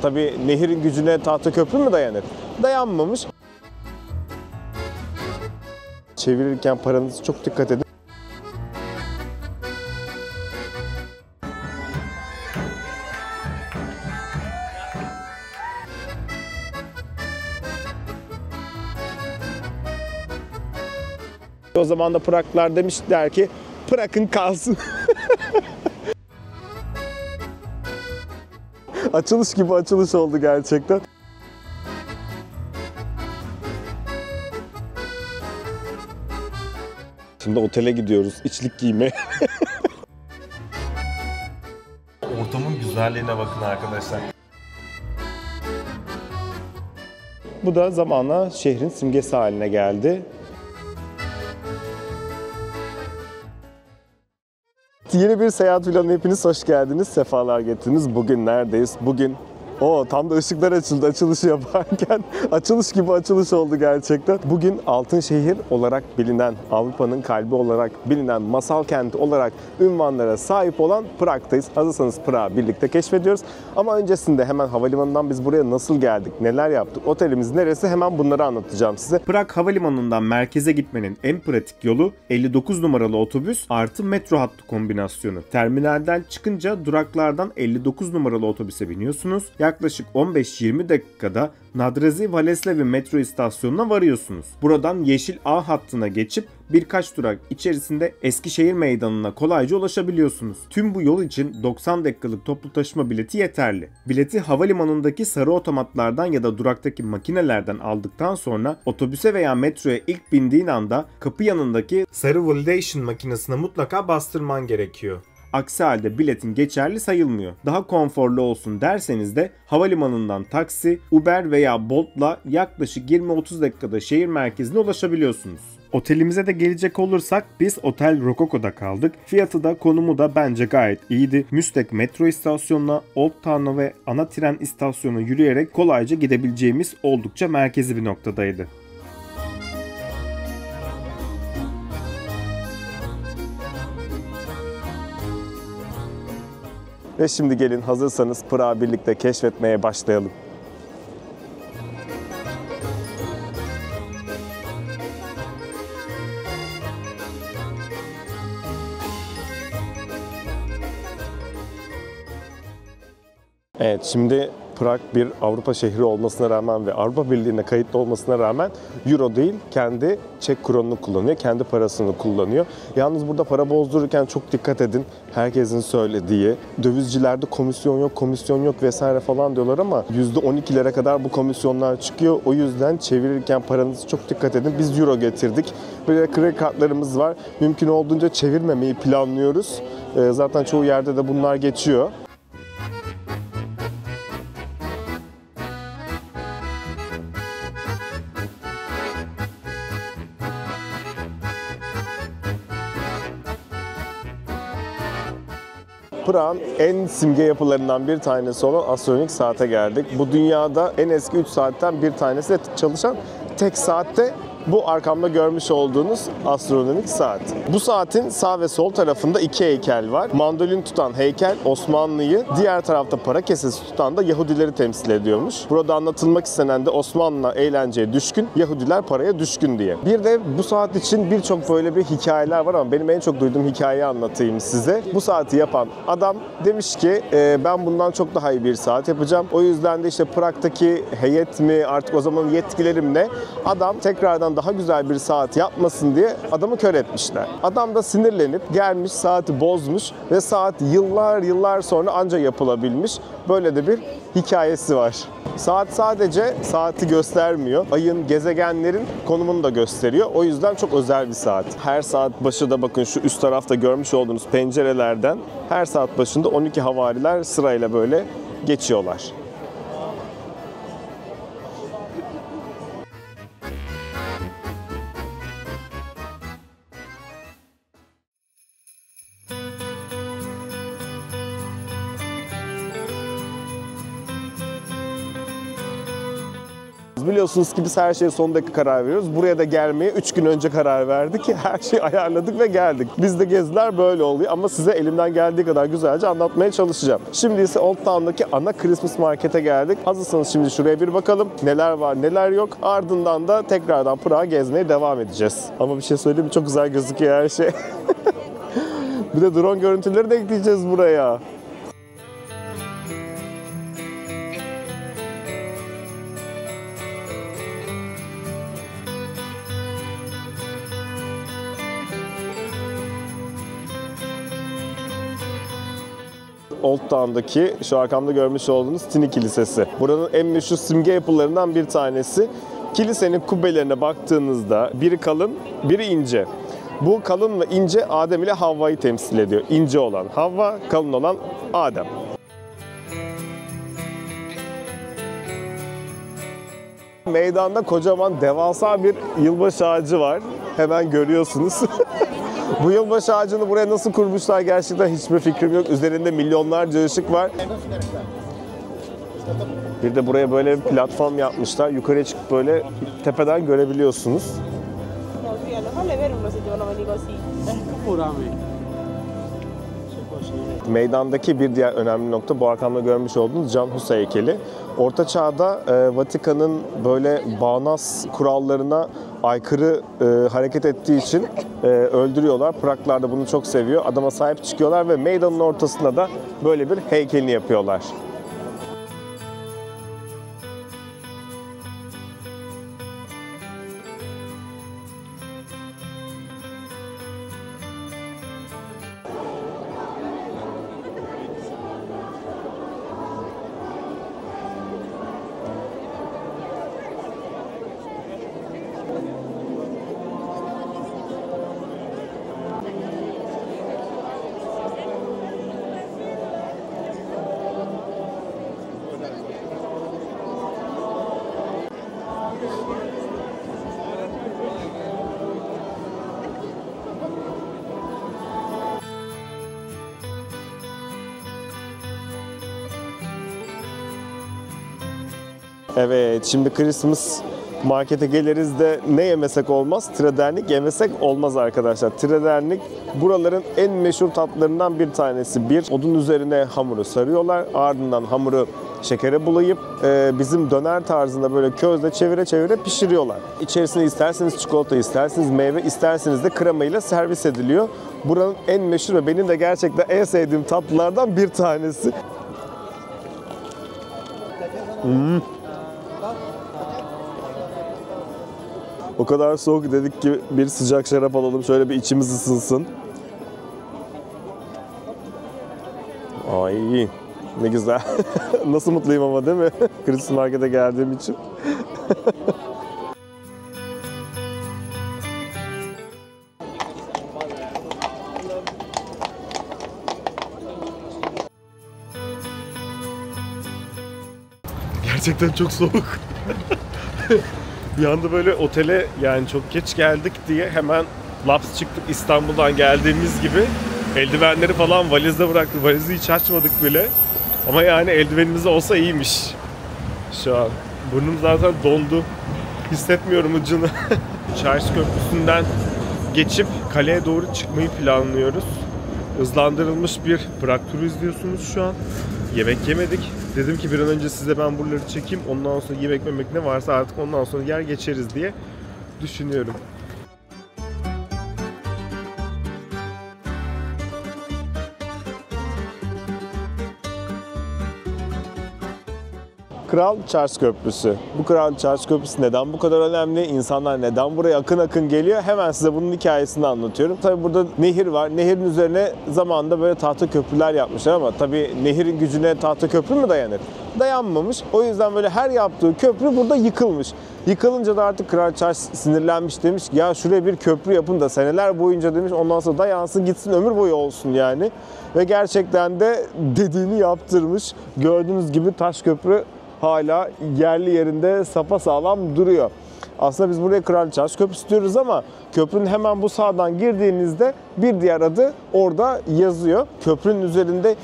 Tabii nehirin gücüne tahta köprü mü dayanır? Dayanmamış. Çevirirken paranızı çok dikkat edin. O zaman da Praglılar demişler ki bırakın kalsın. Açılış gibi açılış oldu gerçekten. Şimdi otele gidiyoruz içlik giymeye. Ortamın güzelliğine bakın arkadaşlar. Bu da zamanla şehrin simgesi haline geldi. Yeni bir seyahat planı, hepiniz hoş geldiniz, sefalar getirdiniz. Bugün neredeyiz? Bugün tam da ışıklar açıldı açılışı yaparken. Açılış gibi açılış oldu gerçekten. Bugün Altınşehir olarak bilinen, Avrupa'nın kalbi olarak bilinen, masal kenti olarak ünvanlara sahip olan Prag'tayız. Hazırsanız Prag'ı birlikte keşfediyoruz. Ama öncesinde hemen havalimanından biz buraya nasıl geldik, neler yaptık, otelimiz neresi, hemen bunları anlatacağım size. Prag havalimanından merkeze gitmenin en pratik yolu 59 numaralı otobüs artı metro hattı kombinasyonu. Terminalden çıkınca duraklardan 59 numaralı otobüse biniyorsunuz. Yaklaşık 15-20 dakikada Nadrezi Valeslevi metro istasyonuna varıyorsunuz. Buradan Yeşil A hattına geçip birkaç durak içerisinde Eskişehir Meydanı'na kolayca ulaşabiliyorsunuz. Tüm bu yol için 90 dakikalık toplu taşıma bileti yeterli. Bileti havalimanındaki sarı otomatlardan ya da duraktaki makinelerden aldıktan sonra otobüse veya metroya ilk bindiğin anda kapı yanındaki sarı validation makinesine mutlaka bastırman gerekiyor. Aksi halde biletin geçerli sayılmıyor. Daha konforlu olsun derseniz de havalimanından taksi, Uber veya Bolt'la yaklaşık 20-30 dakikada şehir merkezine ulaşabiliyorsunuz. Otelimize de gelecek olursak biz Otel Rococo'da kaldık. Fiyatı da konumu da bence gayet iyiydi. Müstek metro istasyonuna, Old Town'a ve ana tren istasyonuna yürüyerek kolayca gidebileceğimiz oldukça merkezi bir noktadaydı. Ve şimdi gelin hazırsanız Prag'ı birlikte keşfetmeye başlayalım. Evet, şimdi Prag bir Avrupa şehri olmasına rağmen ve Avrupa Birliği'ne kayıtlı olmasına rağmen Euro değil, kendi Çek kronunu kullanıyor, kendi parasını kullanıyor. Yalnız burada para bozdururken çok dikkat edin. Herkesin söylediği, dövizcilerde komisyon yok vesaire falan diyorlar ama %12'lere kadar bu komisyonlar çıkıyor. O yüzden çevirirken paranızı çok dikkat edin. Biz Euro getirdik. Böyle kredi kartlarımız var. Mümkün olduğunca çevirmemeyi planlıyoruz. Zaten çoğu yerde de bunlar geçiyor. Prag'ın en simge yapılarından bir tanesi olan astronomik saate geldik. Bu dünyada en eski 3 saatten bir tanesi de çalışan tek saatte bu arkamda görmüş olduğunuz astronomik saat. Bu saatin sağ ve sol tarafında iki heykel var. Mandolin tutan heykel Osmanlı'yı, diğer tarafta para kesesi tutan da Yahudileri temsil ediyormuş. Burada anlatılmak istenen de Osmanlı eğlenceye düşkün, Yahudiler paraya düşkün diye. Bir de bu saat için birçok böyle bir hikayeler var ama benim en çok duyduğum hikayeyi anlatayım size. Bu saati yapan adam demiş ki ben bundan çok daha iyi bir saat yapacağım. O yüzden de işte Prag'daki heyet mi artık o zaman yetkilerim ne? Adam tekrardan daha güzel bir saat yapmasın diye adamı kör etmişler. Adam da sinirlenip gelmiş saati bozmuş ve saat yıllar sonra anca yapılabilmiş. Böyle de bir hikayesi var. Saat sadece saati göstermiyor. Ayın, gezegenlerin konumunu da gösteriyor. O yüzden çok özel bir saat. Her saat başı da bakın şu üst tarafta görmüş olduğunuz pencerelerden her saat başında 12 havariler sırayla böyle geçiyorlar. yapıyoruz. Biliyorsunuz ki biz her şeye son dakika karar veriyoruz. Buraya da gelmeye 3 gün önce karar verdik. Her şeyi ayarladık ve geldik. Bizde geziler böyle oluyor ama size elimden geldiği kadar güzelce anlatmaya çalışacağım. Şimdi ise Old Town'daki ana Christmas Market'e geldik. Hazırsanız şimdi şuraya bir bakalım. Neler var neler yok. Ardından da tekrardan Prag'ı gezmeye devam edeceğiz. Ama bir şey söyleyeyim mi? Çok güzel gözüküyor her şey. Bir de drone görüntüleri de ekleyeceğiz buraya. Old Town'daki şu arkamda görmüş olduğunuz Tini Kilisesi. Buranın en meşhur simge yapılarından bir tanesi. Kilisenin kubbelerine baktığınızda biri kalın, biri ince. Bu kalın ve ince Adem ile Havva'yı temsil ediyor. İnce olan Havva, kalın olan Adem. Meydanda kocaman devasa bir yılbaşı ağacı var. Hemen görüyorsunuz. Bu yılbaşı ağacını buraya nasıl kurmuşlar gerçekten hiçbir fikrim yok. Üzerinde milyonlarca ışık var. Bir de buraya böyle bir platform yapmışlar. Yukarıya çıkıp böyle tepeden görebiliyorsunuz. Meydandaki bir diğer önemli nokta bu arkamda görmüş olduğunuz Can Hus heykeli. Orta Çağ'da Vatikan'ın böyle bağnaz kurallarına aykırı hareket ettiği için öldürüyorlar. Praglılar da bunu çok seviyor. Adama sahip çıkıyorlar ve meydanın ortasına da böyle bir heykelini yapıyorlar. Evet, şimdi Christmas markete geliriz de ne yemesek olmaz? Tredernik yemesek olmaz arkadaşlar. Tredernik buraların en meşhur tatlarından bir tanesi. Bir, odun üzerine hamuru sarıyorlar. Ardından hamuru şekere bulayıp bizim döner tarzında böyle közle çevire çevire pişiriyorlar. İçerisine isterseniz çikolata, isterseniz meyve, isterseniz de kremayla servis ediliyor. Buranın en meşhur ve benim de gerçekten en sevdiğim tatlılardan bir tanesi. O kadar soğuk dedik ki bir sıcak şarap alalım, şöyle bir içimiz ısınsın. Ay ne güzel. Nasıl mutluyum ama değil mi? Christmas Market'e geldiğim için. Gerçekten çok soğuk. Bir anda böyle otele yani çok geç geldik diye hemen laps çıktık İstanbul'dan geldiğimiz gibi. Eldivenleri falan valizde bıraktık. Valizi hiç açmadık bile. Ama yani eldivenimiz olsa iyiymiş. Şu an. Burnum zaten dondu. Hissetmiyorum ucunu. Charles Köprüsü'nden geçip kaleye doğru çıkmayı planlıyoruz. Hızlandırılmış bir Prag turu izliyorsunuz şu an. Yemek yemedik. Dedim ki bir an önce size ben buraları çekeyim. Ondan sonra yemek memek ne varsa artık ondan sonra yer geçeriz diye düşünüyorum. Kral Charles Köprüsü. Bu Kral Charles Köprüsü neden bu kadar önemli? İnsanlar neden buraya akın akın geliyor? Hemen size bunun hikayesini anlatıyorum. Tabii burada nehir var. Nehirin üzerine zamanında böyle tahta köprüler yapmışlar ama tabii nehirin gücüne tahta köprü mü dayanır? Dayanmamış. O yüzden böyle her yaptığı köprü burada yıkılmış. Yıkılınca da artık Kral Charles sinirlenmiş, demiş ki ya şuraya bir köprü yapın da seneler boyunca demiş, ondan sonra dayansın gitsin, ömür boyu olsun yani. Ve gerçekten de dediğini yaptırmış. Gördüğünüz gibi taş köprü hala yerli yerinde sapasağlam duruyor. Aslında biz buraya Kral Charles Köprüsü diyoruz ama Köprünün hemen bu sağdan girdiğinizde bir diğer adı orada yazıyor. Köprünün üzerinde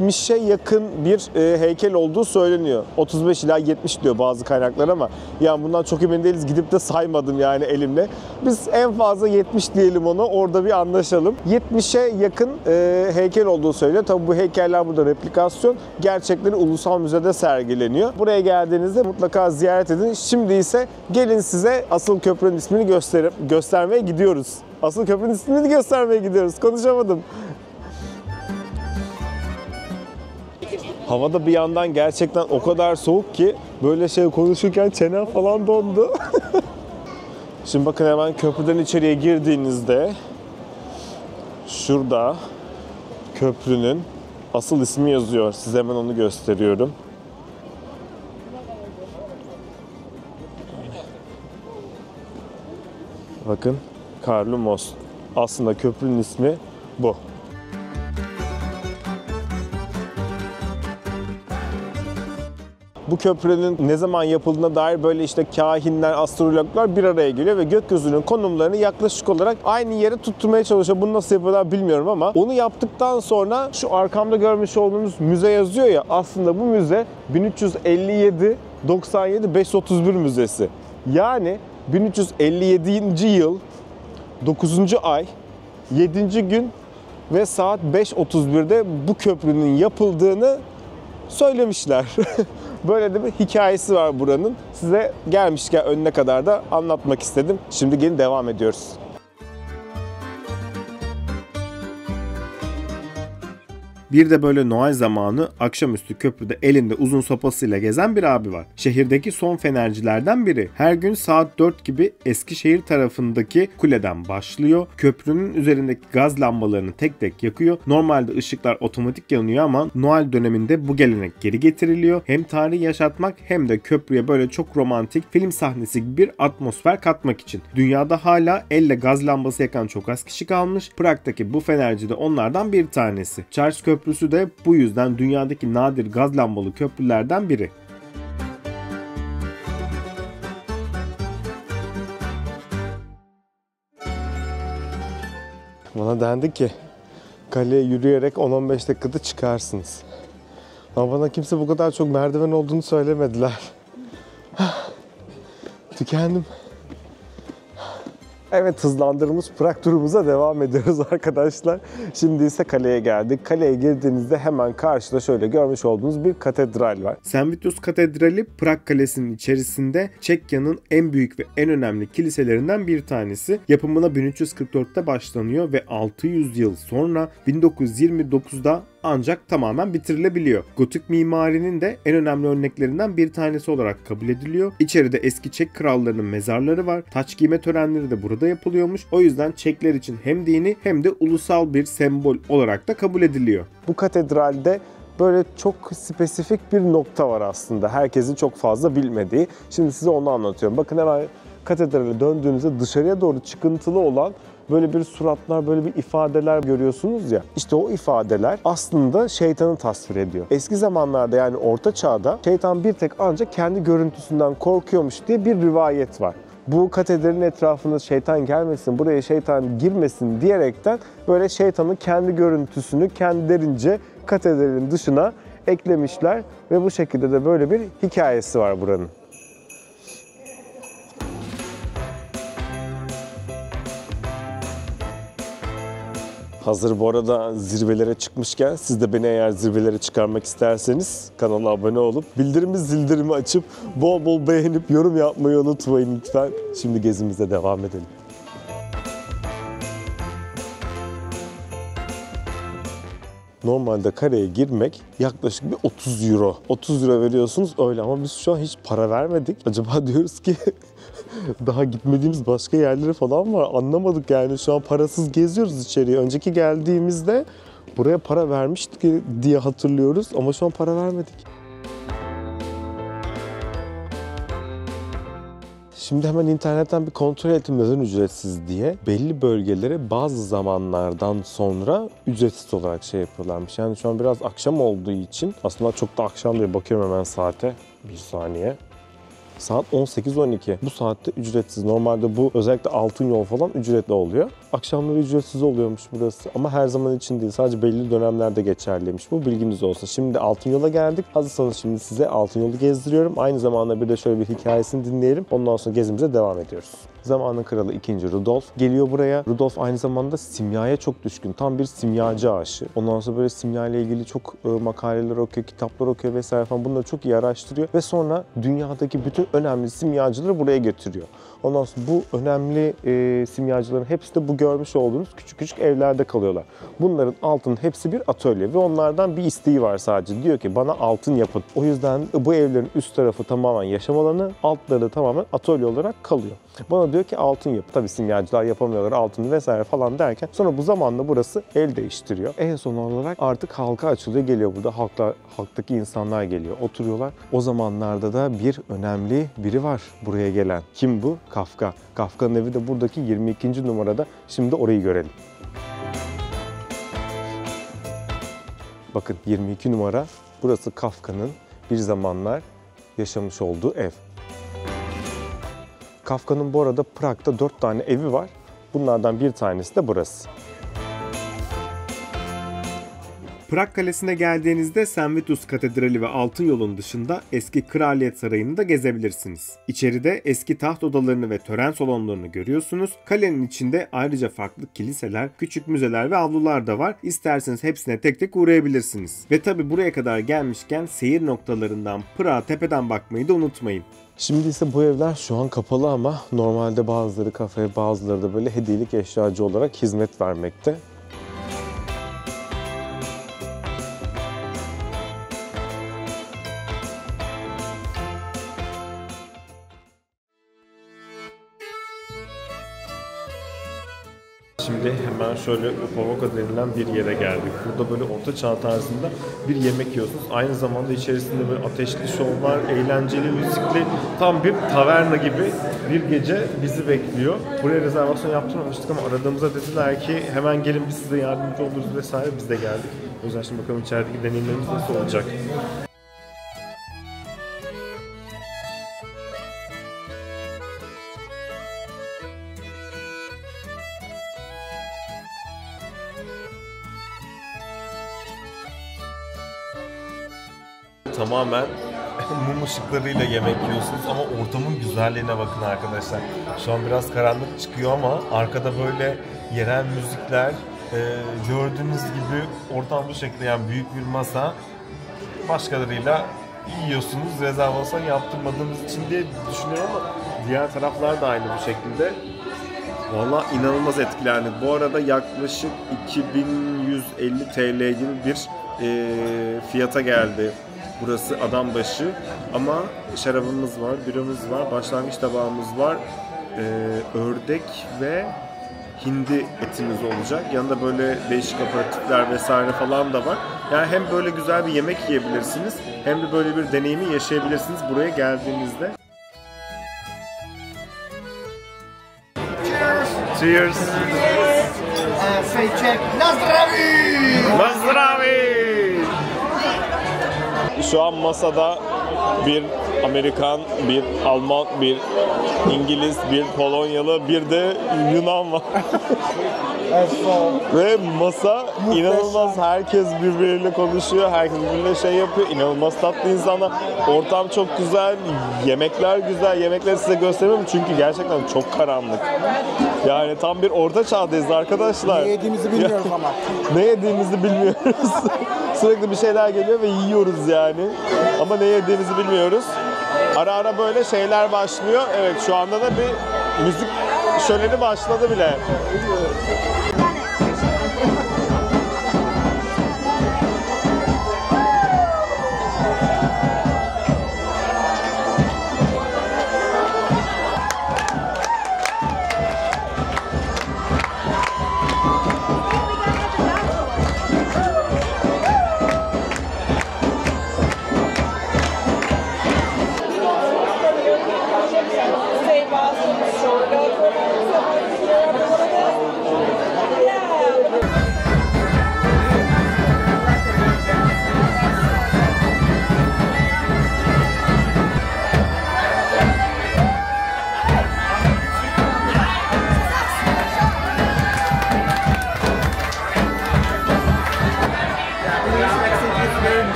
70'e yakın bir heykel olduğu söyleniyor. 35 ila 70 diyor bazı kaynaklar ama yani bundan çok emin değiliz. Gidip de saymadım yani elimle. Biz en fazla 70 diyelim ona. Orada bir anlaşalım. 70'e yakın heykel olduğu söyleniyor. Tabii bu heykeller burada replikasyon. Gerçekleri ulusal müzede sergileniyor. Buraya geldiğinizde mutlaka ziyaret edin. Şimdi ise gelin size asıl köprünün ismini göstermeye gidiyoruz. Asıl köprünün ismini göstermeye gidiyoruz. Konuşamadım. Havada bir yandan gerçekten o kadar soğuk ki böyle şey konuşurken çenem falan dondu. Şimdi bakın hemen köprüden içeriye girdiğinizde şurada köprünün asıl ismi yazıyor. Size hemen onu gösteriyorum. Bakın, Karlı Most. Aslında köprünün ismi bu. Bu köprünün ne zaman yapıldığına dair böyle işte kahinler, astrologlar bir araya geliyor ve gökyüzünün konumlarını yaklaşık olarak aynı yere tutturmaya çalışıyor. Bunu nasıl yapıyorlar bilmiyorum ama onu yaptıktan sonra şu arkamda görmüş olduğunuz müze yazıyor ya, aslında bu müze 1357 97 531 Müzesi. Yani 1357. yıl 9. ay 7. gün ve saat 5.31'de bu köprünün yapıldığını söylemişler. Böyle de bir hikayesi var buranın. Size gelmişken önüne kadar da anlatmak istedim. Şimdi gelin devam ediyoruz. Bir de böyle Noel zamanı akşamüstü köprüde elinde uzun sopasıyla gezen bir abi var. Şehirdeki son fenercilerden biri. Her gün saat 4 gibi Eskişehir tarafındaki kuleden başlıyor. Köprünün üzerindeki gaz lambalarını tek tek yakıyor. Normalde ışıklar otomatik yanıyor ama Noel döneminde bu gelenek geri getiriliyor. Hem tarihi yaşatmak hem de köprüye böyle çok romantik film sahnesi gibi bir atmosfer katmak için. Dünyada hala elle gaz lambası yakan çok az kişi kalmış. Prag'daki bu fenerci de onlardan bir tanesi. Charles Köprüsü de bu yüzden dünyadaki nadir gaz lambalı köprülerden biri. Bana dendi ki kaleye yürüyerek 10-15 dakikada çıkarsınız. Ama bana kimse bu kadar çok merdiven olduğunu söylemediler. Tükendim. Evet, hızlandırılmış Prag turumuza devam ediyoruz arkadaşlar. Şimdi ise kaleye geldik. Kaleye girdiğinizde hemen karşıda şöyle görmüş olduğunuz bir katedral var. St. Vitus Katedrali Prag Kalesi'nin içerisinde Çekya'nın en büyük ve en önemli kiliselerinden bir tanesi. Yapımına 1344'te başlanıyor ve 600 yıl sonra 1929'da ancak tamamen bitirilebiliyor. Gotik mimarinin de en önemli örneklerinden bir tanesi olarak kabul ediliyor. İçeride eski Çek krallarının mezarları var. Taç giyme törenleri de burada yapılıyormuş. O yüzden Çekler için hem dini hem de ulusal bir sembol olarak da kabul ediliyor. Bu katedralde böyle çok spesifik bir nokta var aslında. Herkesin çok fazla bilmediği. Şimdi size onu anlatıyorum. Bakın hemen katedrale döndüğünüzde dışarıya doğru çıkıntılı olan böyle bir suratlar, böyle bir ifadeler görüyorsunuz ya. İşte o ifadeler aslında şeytanı tasvir ediyor. Eski zamanlarda, yani Orta Çağ'da şeytan bir tek ancak kendi görüntüsünden korkuyormuş diye bir rivayet var. Bu katedralin etrafında şeytan gelmesin, buraya şeytan girmesin diyerekten böyle şeytanın kendi görüntüsünü kendilerince katedralin dışına eklemişler ve bu şekilde de böyle bir hikayesi var buranın. Hazır bu arada zirvelere çıkmışken, siz de beni eğer zirvelere çıkarmak isterseniz kanala abone olup zildirimi açıp bol bol beğenip yorum yapmayı unutmayın lütfen. Şimdi gezimize devam edelim. Normalde kareye girmek yaklaşık bir 30 euro. 30 euro veriyorsunuz öyle ama biz şu an hiç para vermedik. Acaba diyoruz ki daha gitmediğimiz başka yerleri falan var. Anlamadık yani, şu an parasız geziyoruz içeriye. Önceki geldiğimizde buraya para vermiştik diye hatırlıyoruz ama şu an para vermedik. Şimdi hemen internetten bir kontrol ettim neden ücretsiz diye. Belli bölgelere bazı zamanlardan sonra ücretsiz olarak şey yapıyorlarmış. Yani şu an biraz akşam olduğu için, aslında çok da akşam değil, bakıyorum hemen saate. Bir saniye. Saat 18-12. Bu saatte ücretsiz. Normalde bu özellikle Altın Yol falan ücretli oluyor. Akşamları ücretsiz oluyormuş burası. Ama her zaman için değil. Sadece belli dönemlerde geçerliymiş. Bu bilginiz olsun. Şimdi Altın Yol'a geldik. Hazırsanız şimdi size Altın Yol'u gezdiriyorum. Aynı zamanda bir de şöyle bir hikayesini dinleyelim. Ondan sonra gezimize devam ediyoruz. Zamanın kralı 2. Rudolf geliyor buraya. Rudolf aynı zamanda simyaya çok düşkün. Tam bir simyacı aşığı. Ondan sonra böyle simya ile ilgili çok makaleler okuyor, kitaplar okuyor vesaire falan. Bunları çok iyi araştırıyor ve sonra dünyadaki bütün önemli simyacıları buraya getiriyor. Ondan sonra bu önemli simyacıların hepsi de bu görmüş olduğunuz küçük küçük evlerde kalıyorlar. Bunların altının hepsi bir atölye ve onlardan bir isteği var sadece. Diyor ki bana altın yapın. O yüzden bu evlerin üst tarafı tamamen yaşam alanı, altları da tamamen atölye olarak kalıyor. Bana diyor ki altın yap. Tabii simyacılar yapamıyorlar altını vesaire falan derken sonra bu zamanla burası el değiştiriyor. En son olarak artık halka açılıyor, geliyor burada. Halktaki insanlar geliyor, oturuyorlar. O zamanlarda da bir önemli biri var buraya gelen. Kim bu? Kafka. Kafka'nın evi de buradaki 22. numarada. Şimdi orayı görelim. Bakın 22 numara. Burası Kafka'nın bir zamanlar yaşamış olduğu ev. Kafka'nın bu arada Prag'da 4 tane evi var. Bunlardan bir tanesi de burası. Prag Kalesi'ne geldiğinizde St. Vitus Katedrali ve Altın Yol'un dışında eski Kraliyet Sarayı'nı da gezebilirsiniz. İçeride eski taht odalarını ve tören salonlarını görüyorsunuz. Kalenin içinde ayrıca farklı kiliseler, küçük müzeler ve avlular da var. İsterseniz hepsine tek tek uğrayabilirsiniz. Ve tabi buraya kadar gelmişken seyir noktalarından Prag'a tepeden bakmayı da unutmayın. Şimdi ise bu evler şu an kapalı ama normalde bazıları kafe, bazıları da böyle hediyelik eşyacı olarak hizmet vermekte. Şimdi hemen şöyle Upavoka denilen bir yere geldik. Burada böyle orta çağ tarzında bir yemek yiyorsunuz. Aynı zamanda içerisinde böyle ateşli şovlar, eğlenceli, müzikli tam bir taverna gibi bir gece bizi bekliyor. Buraya rezervasyon yaptırmamıştık ama aradığımızda dediler ki hemen gelin biz size yardımcı oluruz vesaire. Biz de geldik. O yüzden şimdi bakalım içerideki deneyimlerimiz nasıl olacak. Tamamen mum ışıklarıyla yemek yiyorsunuz ama ortamın güzelliğine bakın arkadaşlar. Şu an biraz karanlık çıkıyor ama arkada böyle yerel müzikler, gördüğünüz gibi ortam bu şekilde, yani büyük bir masa, başkalarıyla yiyorsunuz. Rezervasyon yaptırmadığımız için diye düşünüyorum ama diğer taraflar da aynı bu şekilde. Vallahi inanılmaz etkilendik. Bu arada yaklaşık 2150 TL gibi bir fiyata geldi. Burası adam başı ama şarabımız var, biramız var, başlangıç tabağımız var, ördek ve hindi etimiz olacak. Yanında böyle değişik aperatifler vesaire falan da var. Yani hem böyle güzel bir yemek yiyebilirsiniz hem de böyle bir deneyimi yaşayabilirsiniz buraya geldiğinizde. Cheers! Cheers! Say check. Nazdravi! Nazdravi! Şu an masada bir Amerikan, bir Alman, bir İngiliz, bir Polonyalı, bir de Yunan var. Ve masa inanılmaz, herkes birbiriyle konuşuyor, herkes birbirine şey yapıyor, inanılmaz tatlı insanlar. Ortam çok güzel, yemekler güzel, yemekleri size gösteremem çünkü gerçekten çok karanlık. Yani tam bir orta çağdayız arkadaşlar. Ne yediğimizi bilmiyoruz ama. Ne yediğimizi bilmiyoruz. Sürekli bir şeyler geliyor ve yiyoruz yani. Ama ne yediğimizi bilmiyoruz. Ara ara böyle şeyler başlıyor. Evet, şu anda da bir müzik şöleni başladı bile.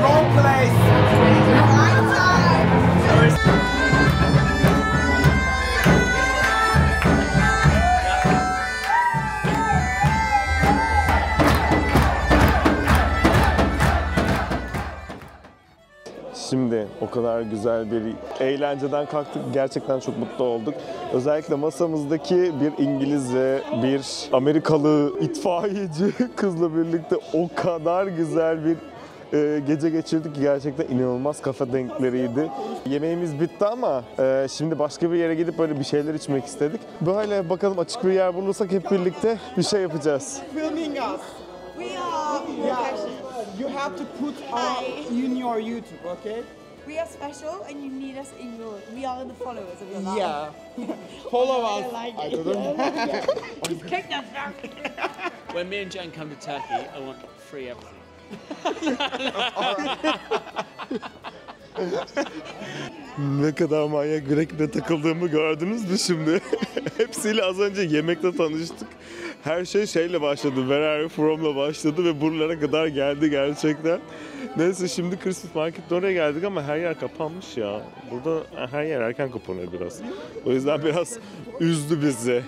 Wrong place. Şimdi o kadar güzel bir eğlenceden kalktık. Gerçekten çok mutlu olduk. Özellikle masamızdaki bir İngiliz ve bir Amerikalı itfaiyeci kızla birlikte o kadar güzel bir gece geçirdik ki gerçekten inanılmaz kafa denkleriydi. Yemeğimiz bitti ama şimdi başka bir yere gidip böyle bir şeyler içmek istedik. Böyle bakalım açık bir yer bulursak hep birlikte bir şey yapacağız. Filming us. We are professional. You have to put in your YouTube, okay? We are special, and you need us in your. We are the followers of your life. Yeah. Follow us. I I don't know. Just kick that down. When me and Jen come to Turkey, I want free everything. Ne kadar manyak bir ekiple takıldığımı gördünüz mü şimdi? Hepsiyle az önce yemekte tanıştık. Her şey şeyle başladı, Where are you from'la başladı ve buralara kadar geldi gerçekten. Neyse şimdi Christmas Market'te oraya geldik ama her yer kapanmış ya. Burada her yer erken kapanıyor biraz. O yüzden biraz üzdü bizi.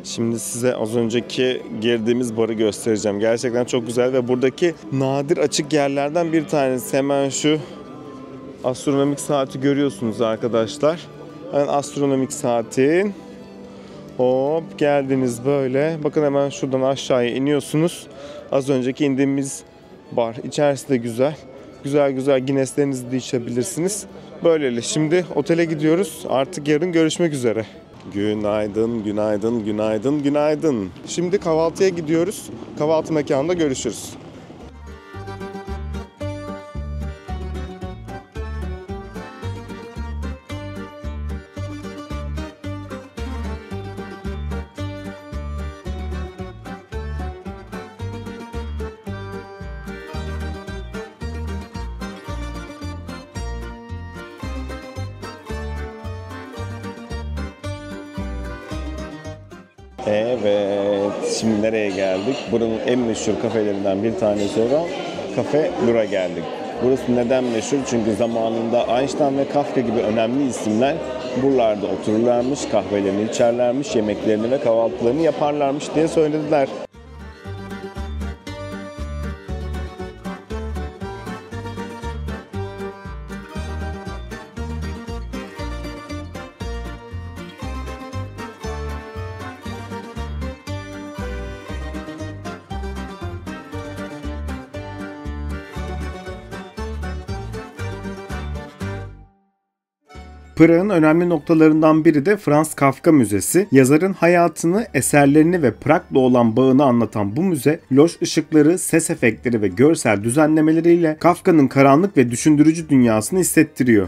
Şimdi size az önceki girdiğimiz barı göstereceğim. Gerçekten çok güzel ve buradaki nadir açık yerlerden bir tanesi. Hemen şu astronomik saati görüyorsunuz arkadaşlar. Hemen astronomik saatin. Hop geldiniz böyle. Bakın hemen şuradan aşağıya iniyorsunuz. Az önceki indiğimiz bar. İçerisi de güzel. Güzel güzel Guinness'lerinizi de içebilirsiniz. Böylece şimdi otele gidiyoruz. Artık yarın görüşmek üzere. Günaydın, günaydın, günaydın, günaydın. Şimdi kahvaltıya gidiyoruz. Kahvaltı mekanında görüşürüz. Evet, şimdi nereye geldik? Buranın en meşhur kafelerinden bir tanesi olan Kafe Lura geldik. Burası neden meşhur? Çünkü zamanında Einstein ve Kafka gibi önemli isimler buralarda otururlarmış, kahvelerini içerlermiş, yemeklerini ve kahvaltılarını yaparlarmış diye söylediler. Prag'ın önemli noktalarından biri de Franz Kafka Müzesi. Yazarın hayatını, eserlerini ve Prag'la olan bağını anlatan bu müze, loş ışıkları, ses efektleri ve görsel düzenlemeleriyle Kafka'nın karanlık ve düşündürücü dünyasını hissettiriyor.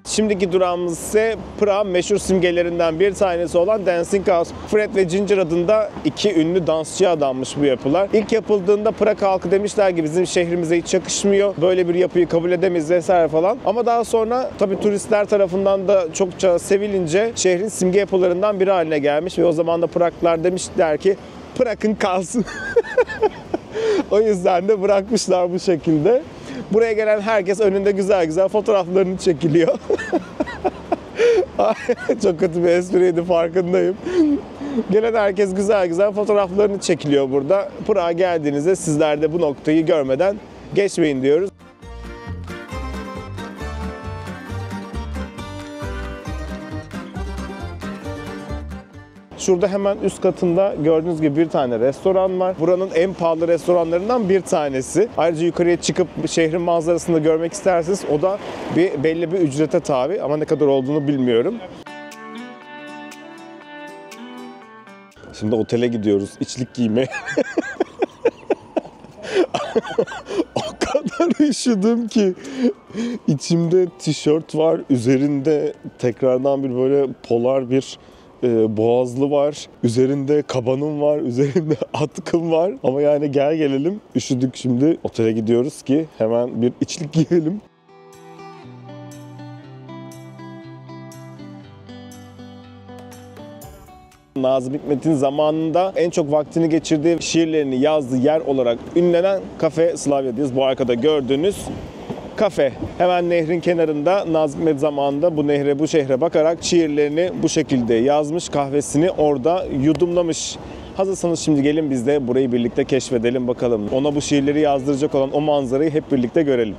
Şimdiki durağımız ise Prag'ın meşhur simgelerinden bir tanesi olan Dancing House. Fred ve Ginger adında iki ünlü dansçıya adanmış bu yapılar. İlk yapıldığında Prag halkı demişler ki bizim şehrimize hiç yakışmıyor, böyle bir yapıyı kabul edemeyiz vesaire falan. Ama daha sonra tabii turistler tarafından da çokça sevilince şehrin simge yapılarından biri haline gelmiş ve o zaman da Praglılar demişler ki Prag'ın kalsın. O yüzden de bırakmışlar bu şekilde. Buraya gelen herkes önünde güzel güzel fotoğraflarını çekiliyor. Çok kötü bir espriydi, farkındayım. Gelen herkes güzel güzel fotoğraflarını çekiliyor burada. Prag'a geldiğinizde sizler de bu noktayı görmeden geçmeyin diyoruz. Şurada hemen üst katında gördüğünüz gibi bir tane restoran var. Buranın en pahalı restoranlarından bir tanesi. Ayrıca yukarıya çıkıp şehrin manzarasını da görmek isterseniz o da belli bir ücrete tabi ama ne kadar olduğunu bilmiyorum. Şimdi otele gidiyoruz içlik giymeye. O kadar üşüdüm ki. İçimde tişört var, üzerinde tekrardan bir böyle polar bir boğazlı var, üzerinde kabanım var, üzerinde atkım var. Ama yani gel gelelim üşüdük şimdi. Otele gidiyoruz ki hemen bir içlik giyelim. Nazım Hikmet'in zamanında en çok vaktini geçirdiği, şiirlerini yazdığı yer olarak ünlenen Kafe Slavya'dayız. Bu arkada gördüğünüz kafe. Hemen nehrin kenarında Nazım Hikmet zamanında bu nehre, bu şehre bakarak şiirlerini bu şekilde yazmış, kahvesini orada yudumlamış. Hazırsanız şimdi gelin biz de burayı birlikte keşfedelim bakalım. Ona bu şiirleri yazdıracak olan o manzarayı hep birlikte görelim.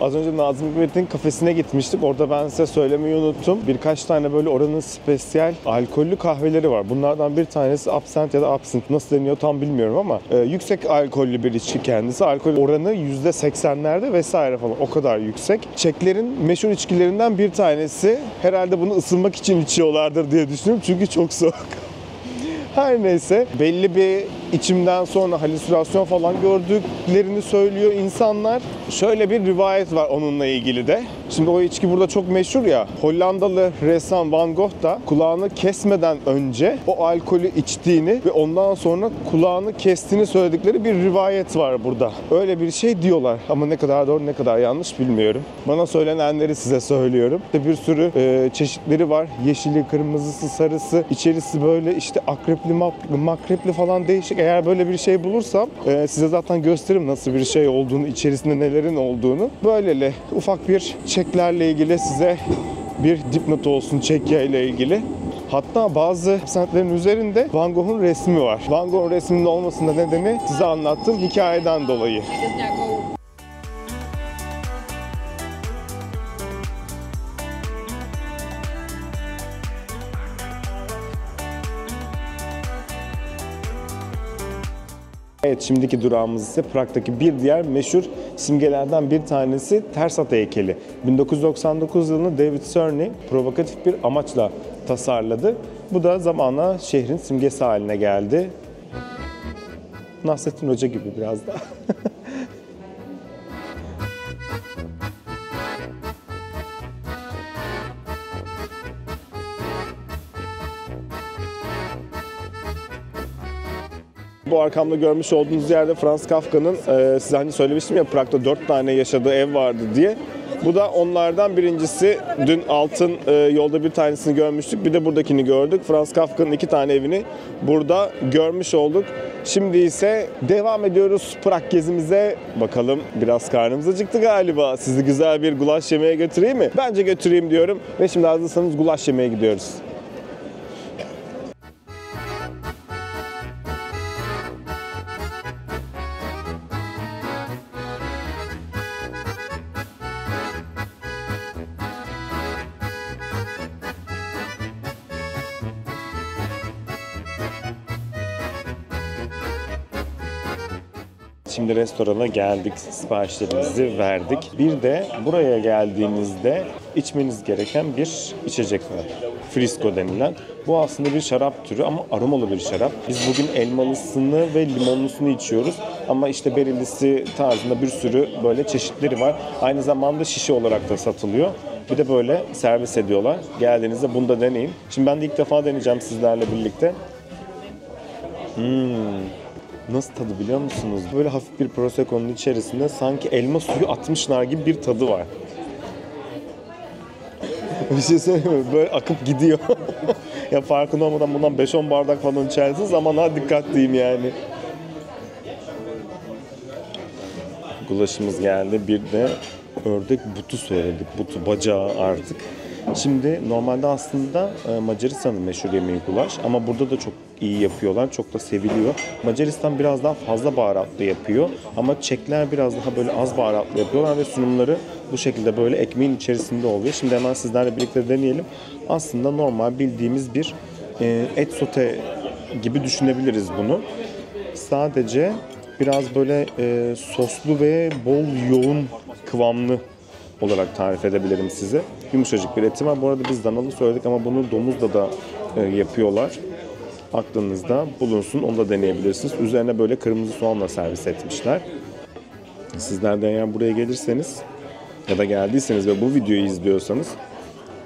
Az önce Nazım Hikmet'in kafesine gitmiştik. Orada ben size söylemeyi unuttum. Birkaç tane böyle oranın spesiyel alkollü kahveleri var. Bunlardan bir tanesi absent ya da absint. Nasıl deniyor tam bilmiyorum ama yüksek alkollü bir içki kendisi. Alkol oranı %80'lerde vesaire falan. O kadar yüksek. Çeklerin meşhur içkilerinden bir tanesi. Herhalde bunu ısınmak için içiyorlardır diye düşünüyorum. Çünkü çok soğuk. Her neyse belli bir içimden sonra halüsinasyon falan gördüklerini söylüyor insanlar. Şöyle bir rivayet var onunla ilgili de. Şimdi o içki burada çok meşhur ya. Hollandalı ressam Van Gogh da kulağını kesmeden önce o alkolü içtiğini ve ondan sonra kulağını kestiğini söyledikleri bir rivayet var burada. Öyle bir şey diyorlar ama ne kadar doğru ne kadar yanlış bilmiyorum. Bana söylenenleri size söylüyorum. İşte bir sürü çeşitleri var. Yeşili, kırmızısı, sarısı. İçerisi böyle işte akrepli, makrepli falan değişik. Eğer böyle bir şey bulursam size zaten gösteririm nasıl bir şey olduğunu, içerisinde nelerin olduğunu. Böylele ufak bir çeklerle ilgili size bir dipnot olsun Çekya ile ilgili. Hatta bazı semtlerin üzerinde Van Gogh'un resmi var. Van Gogh'un resminin olmasının nedeni size anlattığım hikayeden dolayı. Evet, şimdiki durağımız ise Prag'daki bir diğer meşhur simgelerden bir tanesi Ters At heykeli. 1999 yılında David Cerny provokatif bir amaçla tasarladı. Bu da zamanla şehrin simgesi haline geldi. Nasrettin Hoca gibi biraz da. Bu arkamda görmüş olduğunuz yerde Franz Kafka'nın size hani söylemiştim ya Prag'da 4 tane yaşadığı ev vardı diye. Bu da onlardan birincisi. Dün altın yolda bir tanesini görmüştük. Bir de buradakini gördük. Franz Kafka'nın 2 tane evini burada görmüş olduk. Şimdi ise devam ediyoruz Prag gezimize. Bakalım biraz karnımız acıktı galiba. Sizi güzel bir gulaş yemeye götüreyim mi? Bence götüreyim diyorum. Ve şimdi hazırsanız gulaş yemeye gidiyoruz. Şimdi restorana geldik, siparişlerimizi verdik. Bir de buraya geldiğinizde içmeniz gereken bir içecek var. Frisco denilen. Bu aslında bir şarap türü ama aromalı bir şarap. Biz bugün elmalısını ve limonlusunu içiyoruz. Ama işte berilisi tarzında bir sürü böyle çeşitleri var. Aynı zamanda şişe olarak da satılıyor. Bir de böyle servis ediyorlar. Geldiğinizde bunu da deneyin. Şimdi ben de ilk defa deneyeceğim sizlerle birlikte. Nasıl tadı biliyor musunuz? Böyle hafif bir prosecco'nun içerisinde sanki elma suyu atmışlar gibi bir tadı var. Bir şey söyleyeyim mi? Böyle akıp gidiyor. Ya farkında olmadan bundan 5-10 bardak falan içersiniz, aman ha dikkatliyim yani. Gulaşımız geldi. Bir de ördek butu söyledik. Butu bacağı artık. Şimdi normalde aslında Macaristan'ın meşhur yemeği gulaş ama burada da çok iyi yapıyorlar. Çok da seviliyor. Macaristan biraz daha fazla baharatlı yapıyor ama Çekler biraz daha böyle az baharatlı yapıyorlar ve sunumları bu şekilde böyle ekmeğin içerisinde oluyor. Şimdi hemen sizlerle birlikte deneyelim. Aslında normal bildiğimiz bir et sote gibi düşünebiliriz bunu. Sadece biraz böyle soslu ve bol yoğun kıvamlı olarak tarif edebilirim size. Yumuşacık bir eti var. Bu arada biz danalı söyledik ama bunu domuzla da yapıyorlar. Aklınızda bulunsun. Onu da deneyebilirsiniz. Üzerine böyle kırmızı soğanla servis etmişler. Sizler de eğer buraya gelirseniz ya da geldiyseniz ve bu videoyu izliyorsanız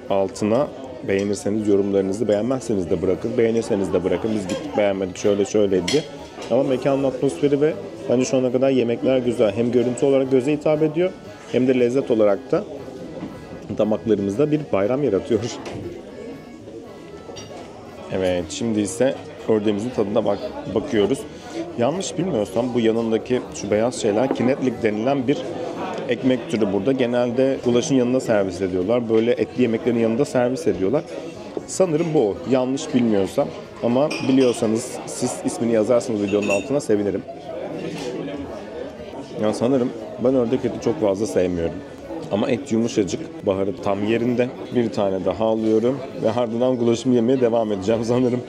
altına beğenirseniz yorumlarınızı, beğenmezseniz de bırakın. Beğenirseniz de bırakın. Biz gittik beğenmedik şöyle şöyleydi. Ama mekanın atmosferi ve bence şu ana kadar yemekler güzel. Hem görüntü olarak göze hitap ediyor hem de lezzet olarak da damaklarımızda bir bayram yaratıyor. Evet, şimdi ise ördeğimizin tadına bakıyoruz. Yanlış bilmiyorsam bu yanındaki şu beyaz şeyler kinetlik denilen bir ekmek türü burada. Genelde gulaşın yanında servis ediyorlar. Böyle etli yemeklerin yanında servis ediyorlar. Sanırım bu. Yanlış bilmiyorsam. Ama biliyorsanız siz ismini yazarsanız videonun altına sevinirim. Ya sanırım ben ördek eti çok fazla sevmiyorum. Ama et yumuşacık, baharat tam yerinde. Bir tane daha alıyorum ve ardından gulaşımı yemeye devam edeceğim sanırım.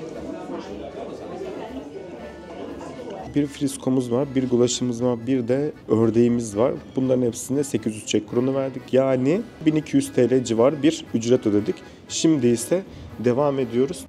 Bir friskomuz var, bir gulaşımız var, bir de ördeğimiz var. Bunların hepsine 800 Çek kronu verdik. Yani 1200 TL civarı bir ücret ödedik. Şimdi ise devam ediyoruz.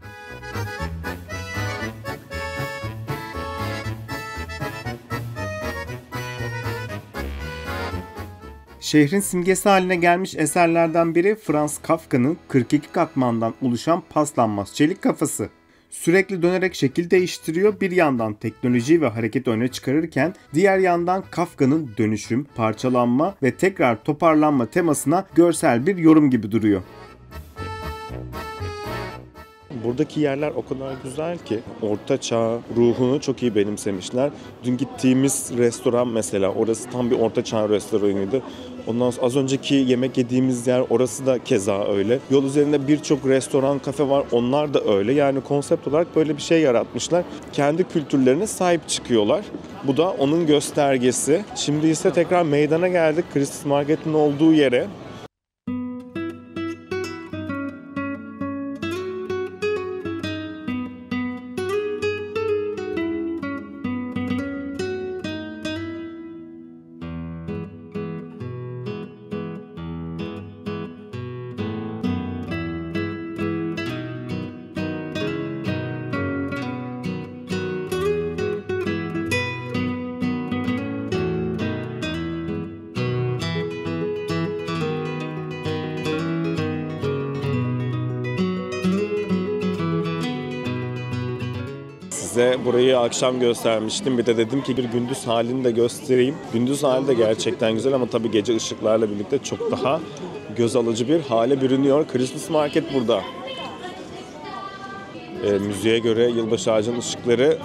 Şehrin simgesi haline gelmiş eserlerden biri Franz Kafka'nın 42 katmandan oluşan paslanmaz çelik kafası. Sürekli dönerek şekil değiştiriyor, bir yandan teknolojiyi ve hareketi öne çıkarırken diğer yandan Kafka'nın dönüşüm, parçalanma ve tekrar toparlanma temasına görsel bir yorum gibi duruyor. Buradaki yerler o kadar güzel ki Orta Çağ ruhunu çok iyi benimsemişler. Dün gittiğimiz restoran mesela, orası tam bir Orta Çağ restoranıydı. Ondan sonra az önceki yemek yediğimiz yer, orası da keza öyle. Yol üzerinde birçok restoran, kafe var. Onlar da öyle. Yani konsept olarak böyle bir şey yaratmışlar. Kendi kültürlerine sahip çıkıyorlar. Bu da onun göstergesi. Şimdi ise tekrar meydana geldik. Christmas Market'in olduğu yere. Size burayı akşam göstermiştim. Bir de dedim ki bir gündüz halini de göstereyim. Gündüz hali de gerçekten güzel ama tabii gece ışıklarla birlikte çok daha göz alıcı bir hale bürünüyor. Christmas Market burada. Müziğe göre yılbaşı ağacının ışıkları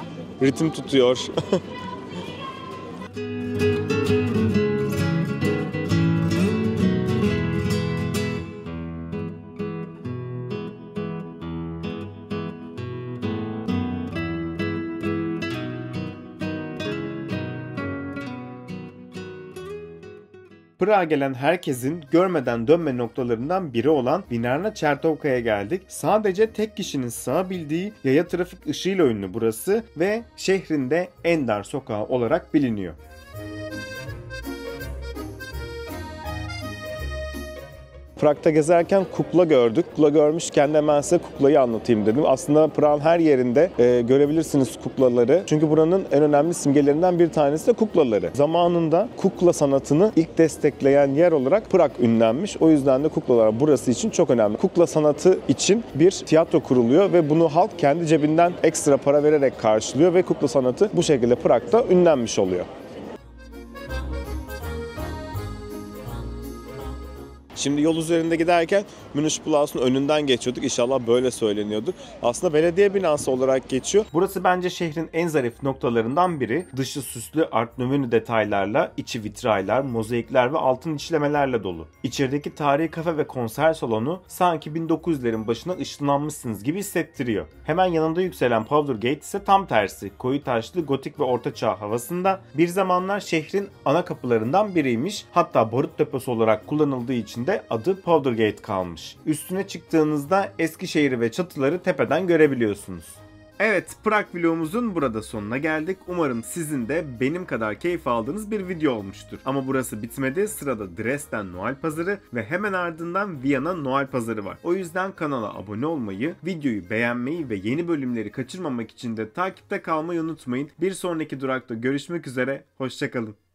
ritim tutuyor. Prag'a gelen herkesin görmeden dönme noktalarından biri olan Vinarna Chertovka'ya geldik. Sadece tek kişinin sığabildiği yaya trafik ışığıyla ünlü burası ve şehrinde en dar sokağı olarak biliniyor. Prag'da gezerken kukla gördük. Kukla görmüşken de hemen size kuklayı anlatayım dedim. Aslında Prag'ın her yerinde görebilirsiniz kuklaları. Çünkü buranın en önemli simgelerinden bir tanesi de kuklaları. Zamanında kukla sanatını ilk destekleyen yer olarak Prag ünlenmiş. O yüzden de kuklalar burası için çok önemli. Kukla sanatı için bir tiyatro kuruluyor ve bunu halk kendi cebinden ekstra para vererek karşılıyor ve kukla sanatı bu şekilde Prag'da ünlenmiş Şimdi yol üzerinde giderken Münchplas'ın önünden geçiyorduk. İnşallah böyle söyleniyordu. Aslında belediye binası olarak geçiyor. Burası bence şehrin en zarif noktalarından biri. Dışı süslü Art Nouveau detaylarla, içi vitraylar, mozaikler ve altın işlemelerle dolu. İçerideki tarihi kafe ve konser salonu sanki 1900'lerin başına ışınlanmışsınız gibi hissettiriyor. Hemen yanında yükselen Powder Gate ise tam tersi. Koyu taşlı, gotik ve ortaçağ havasında. Bir zamanlar şehrin ana kapılarından biriymiş. Hatta barut deposu olarak kullanıldığı için de adı Powder Gate kalmış. Üstüne çıktığınızda Eskişehir'i ve çatıları tepeden görebiliyorsunuz. Evet, Prag vlogumuzun burada sonuna geldik. Umarım sizin de benim kadar keyif aldığınız bir video olmuştur. Ama burası bitmedi. Sırada Dresden Noel Pazarı ve hemen ardından Viyana Noel Pazarı var. O yüzden kanala abone olmayı, videoyu beğenmeyi ve yeni bölümleri kaçırmamak için de takipte kalmayı unutmayın. Bir sonraki durakta görüşmek üzere. Hoşça kalın.